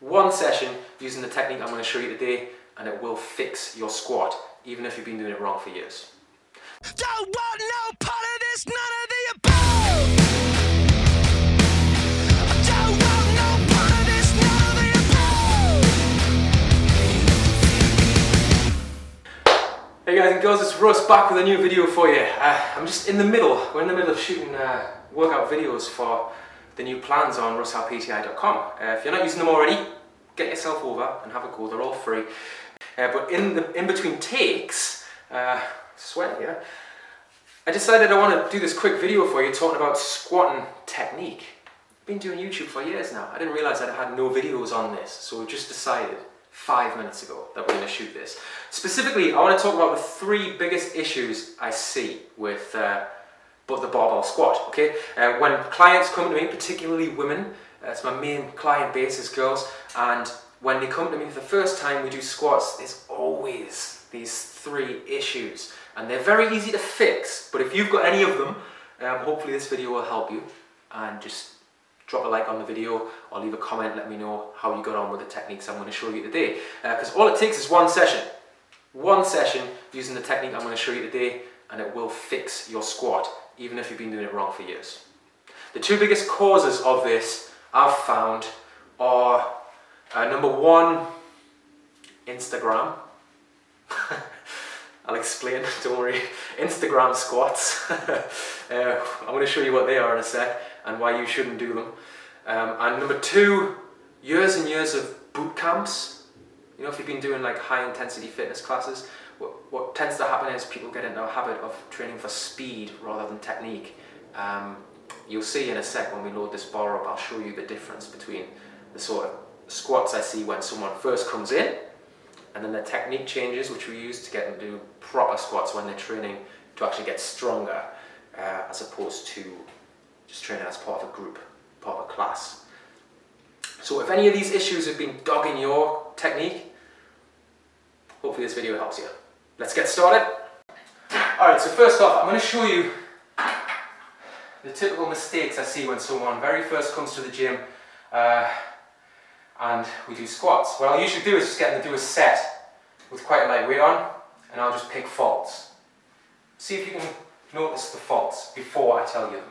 One session using the technique I'm going to show you today, and it will fix your squat, even if you've been doing it wrong for years. Don't want no part of this, none of the above. Don't want no part of this, none of the above. Hey guys and girls, it's Russ back with a new video for you. I'm just in the middle, we're in the middle of shooting workout videos for the new plans on russrpti.com. If you're not using them already, get yourself over and have a go, they're all free. But in between takes, sweating here, I decided I want to do this quick video for you talking about squatting technique. I've been doing YouTube for years now. I didn't realise that I had no videos on this, so we just decided 5 minutes ago that we're going to shoot this. Specifically, I want to talk about the 3 biggest issues I see with the barbell squat, okay? When clients come to me, particularly women, it's my main client base is girls, and when they come to me for the first time we do squats, there's always these 3 issues, and they're very easy to fix. But if you've got any of them, hopefully this video will help you, and just drop a like on the video or leave a comment, let me know how you got on with the techniques I'm going to show you today, because all it takes is one session using the technique I'm going to show you today, and it will fix your squat, even if you've been doing it wrong for years. The 2 biggest causes of this I've found are number 1, Instagram. I'll explain, don't worry. Instagram squats. I'm going to show you what they are in a sec and why you shouldn't do them. And number 2, years and years of boot camps. You know, if you've been doing like high intensity fitness classes, what tends to happen is people get into a habit of training for speed rather than technique. You'll see in a sec when we load this bar up, I'll show you the difference between the sort of squats I see when someone first comes in, and then the technique changes which we use to get them to do proper squats when they're training to actually get stronger, as opposed to just training as part of a group, part of a class. So if any of these issues have been dogging your technique, hopefully this video helps you. Let's get started. Alright, so first off, I'm going to show you the typical mistakes I see when someone very first comes to the gym and we do squats. What I'll usually do is just get them to do a set with quite a light weight on, and I'll just pick faults. See if you can notice the faults before I tell you them.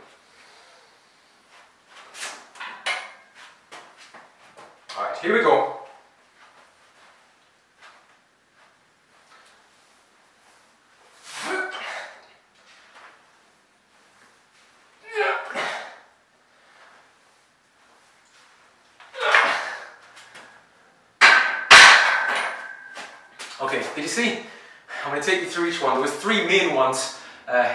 Alright, here we go. Okay, did you see? I'm going to take you through each one. There was 3 main ones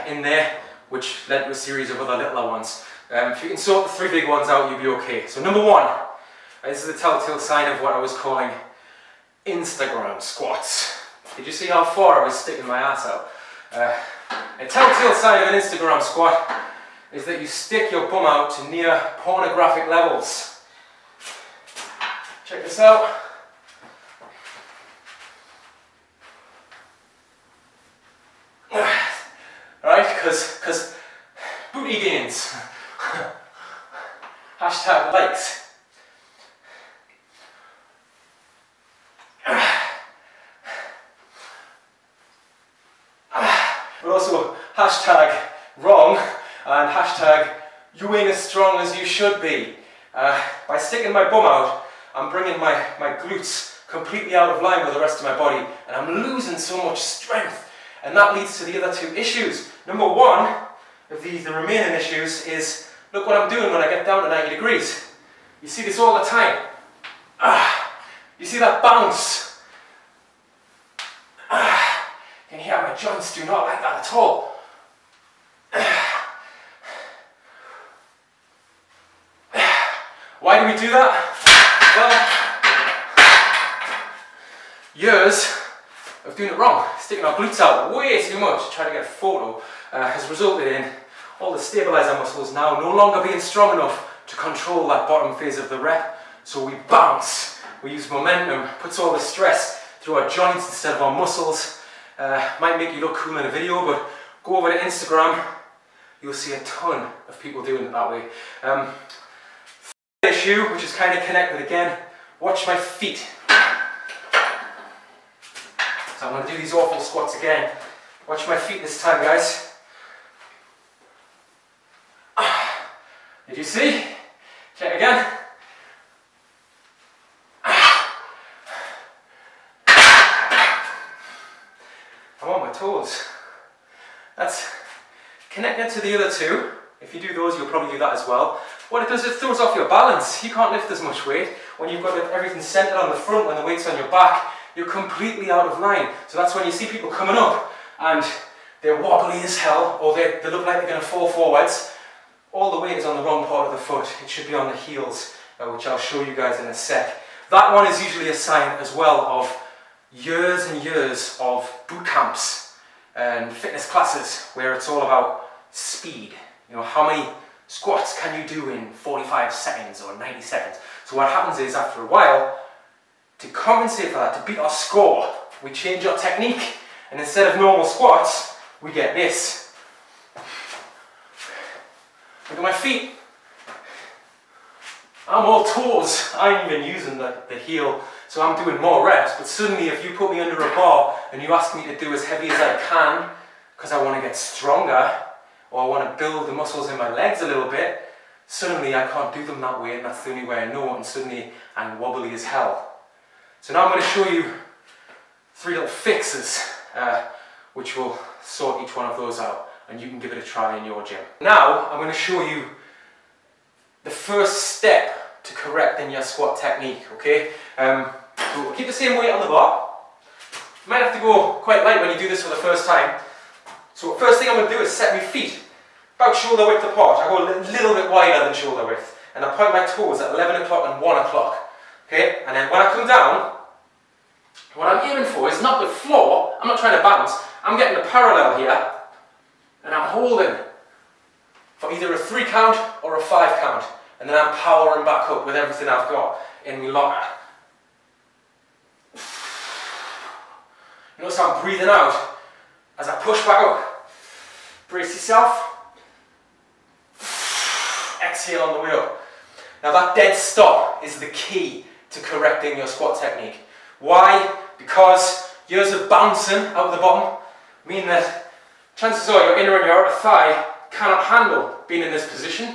in there, which led to a series of other littler ones. If you can sort the 3 big ones out, you'll be okay. So number 1, this is a telltale sign of what I was calling Instagram squats. Did you see how far I was sticking my ass out? A telltale sign of an Instagram squat is that you stick your bum out to near pornographic levels. Check this out. Right, because booty gains. Hashtag likes. But also hashtag wrong and hashtag you ain't as strong as you should be. By sticking my bum out, I'm bringing my glutes completely out of line with the rest of my body, and I'm losing so much strength. And that leads to the other 2 issues. Number 1 of the remaining issues is, look what I'm doing when I get down to 90 degrees. You see this all the time. You see that bounce? And here my joints do not like that at all. Why do we do that? Well, years of doing it wrong, sticking our glutes out way too much, trying to get a photo, has resulted in all the stabilizer muscles now no longer being strong enough to control that bottom phase of the rep. So we bounce, we use momentum, puts all the stress through our joints instead of our muscles. Might make you look cool in a video, but go over to Instagram, you'll see a ton of people doing it that way. Third issue, which is kind of connected again Watch my feet. So I'm going to do these awful squats again. Watch my feet this time, guys. Did you see? Check again. I'm on my toes. That's connected to the other two. If you do those, you'll probably do that as well. What it does, it throws off your balance. You can't lift as much weight. When you've got everything centered on the front, when the weight's on your back, you're completely out of line. So that's when you see people coming up and they're wobbly as hell, or they look like they're going to fall forwards. All the weight is on the wrong part of the foot. It should be on the heels, which I'll show you guys in a sec. That one is usually a sign as well of years and years of boot camps and fitness classes where it's all about speed. You know, how many squats can you do in 45 seconds or 90 seconds? So what happens is, after a while, to compensate for that, to beat our score, we change our technique, and instead of normal squats, we get this. Look at my feet. I'm all toes. I ain't even using the heel, so I'm doing more reps, but suddenly if you put me under a bar and you ask me to do as heavy as I can, because I want to get stronger, or I want to build the muscles in my legs a little bit, suddenly I can't do them that way, and that's the only way I know, and suddenly I'm wobbly as hell. So now I'm going to show you 3 little fixes, which will sort each one of those out, and you can give it a try in your gym. Now I'm going to show you the first step to correcting your squat technique, okay? So we'll keep the same weight on the bar. You might have to go quite light when you do this for the first time. So the first thing I'm going to do is set my feet about shoulder width apart. I go a little bit wider than shoulder width, and I point my toes at 11 o'clock and 1 o'clock. Okay, and then when I come down, what I'm aiming for is not the floor. I'm not trying to bounce. I'm getting a parallel here, and I'm holding for either a 3 count or a 5 count, and then I'm powering back up with everything I've got in my locker. Notice I'm breathing out as I push back up. Brace yourself. Exhale on the way up. Now that dead stop is the key to correcting your squat technique. Why? Because years of bouncing out of the bottom mean that chances are your inner and your outer thigh cannot handle being in this position.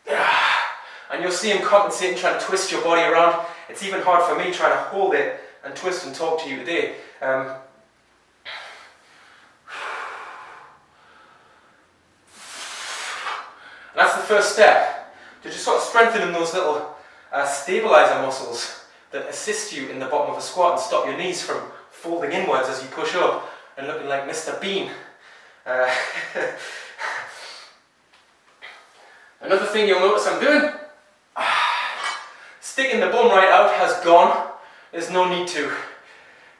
And you'll see him compensating, trying to twist your body around. It's even hard for me trying to hold it and twist and talk to you today. And that's the first step, to just sort of strengthening those little stabilizer muscles that assist you in the bottom of a squat and stop your knees from folding inwards as you push up and looking like Mr. Bean. Another thing you'll notice I'm doing, sticking the bum right out has gone. There's no need to.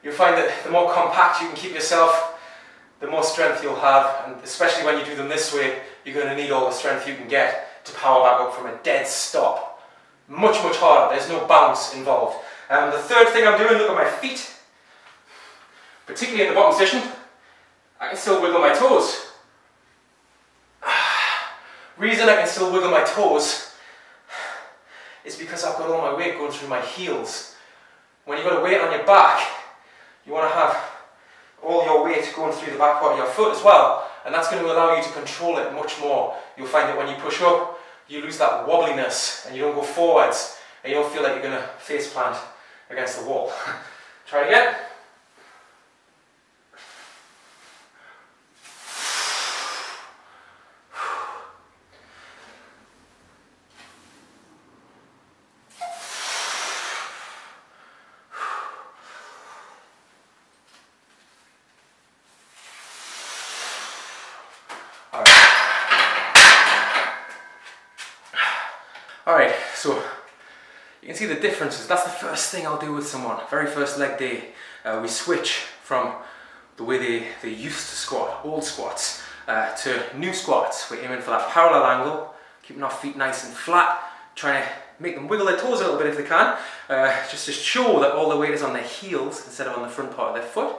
You'll find that the more compact you can keep yourself, the more strength you'll have, and especially when you do them this way, you're going to need all the strength you can get to power back up from a dead stop. Much, much harder. There's no bounce involved. The third thing I'm doing, look at my feet. Particularly in the bottom position, I can still wiggle my toes. Reason I can still wiggle my toes is because I've got all my weight going through my heels. When you've got a weight on your back, you want to have all your weight going through the back part of your foot as well, and that's going to allow you to control it much more. You'll find that when you push up, you lose that wobbliness and you don't go forwards, and you don't feel like you're going to face plant against the wall. Try it again. Alright, so you can see the differences. That's the first thing I'll do with someone. Very first leg day, we switch from the way they used to squat, old squats, to new squats. We're aiming for that parallel angle, keeping our feet nice and flat, trying to make them wiggle their toes a little bit if they can, just to show that all the weight is on their heels instead of on the front part of their foot.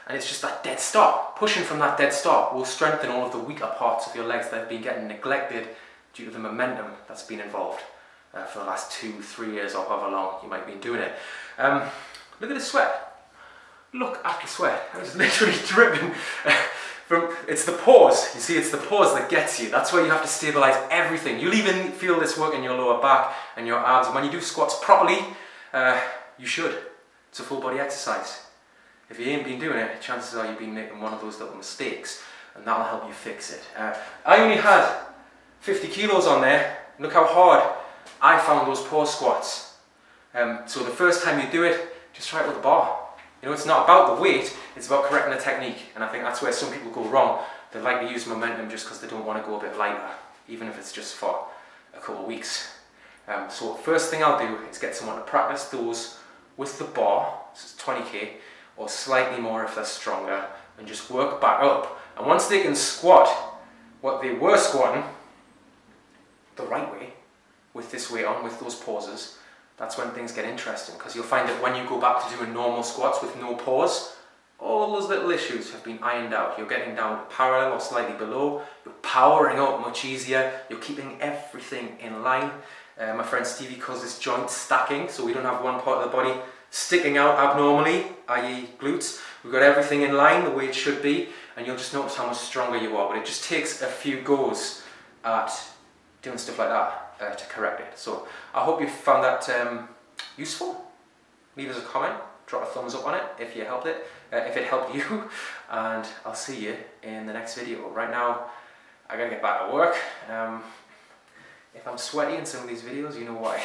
And it's just that dead stop. Pushing from that dead stop will strengthen all of the weaker parts of your legs that have been getting neglected due to the momentum that's been involved. for the last 2-3 years or however long you might be doing it. Look at the sweat. Look at the sweat. I was literally dripping from, it's the pause. You see, it's the pause that gets you. That's where you have to stabilize everything. You'll even feel this work in your lower back and your abs. And when you do squats properly, you should. It's a full body exercise. If you ain't been doing it, chances are you've been making one of those little mistakes, and that'll help you fix it. I only had 50 kilos on there. Look how hard I found those pause squats. So the first time you do it, just try it with a bar. You know, it's not about the weight, it's about correcting the technique. And I think that's where some people go wrong. They like to use momentum just because they don't want to go a bit lighter, even if it's just for a couple of weeks. So first thing I'll do is get someone to practice those with the bar, so it's 20k, or slightly more if they're stronger, and just work back up. And once they can squat what they were squatting the right way, with this weight on, with those pauses, that's when things get interesting, because you'll find that when you go back to doing normal squats with no pause, all those little issues have been ironed out. You're getting down parallel or slightly below, you're powering up much easier, you're keeping everything in line. My friend Stevie calls this joint stacking, so we don't have one part of the body sticking out abnormally, i.e. glutes. We've got everything in line the way it should be, and you'll just notice how much stronger you are. But it just takes a few goes at doing stuff like that to correct it. So I hope you found that useful. Leave us a comment, drop a thumbs up on it if you helped it, if it helped you, and I'll see you in the next video. Right now, I gotta get back to work. If I'm sweaty in some of these videos, you know why.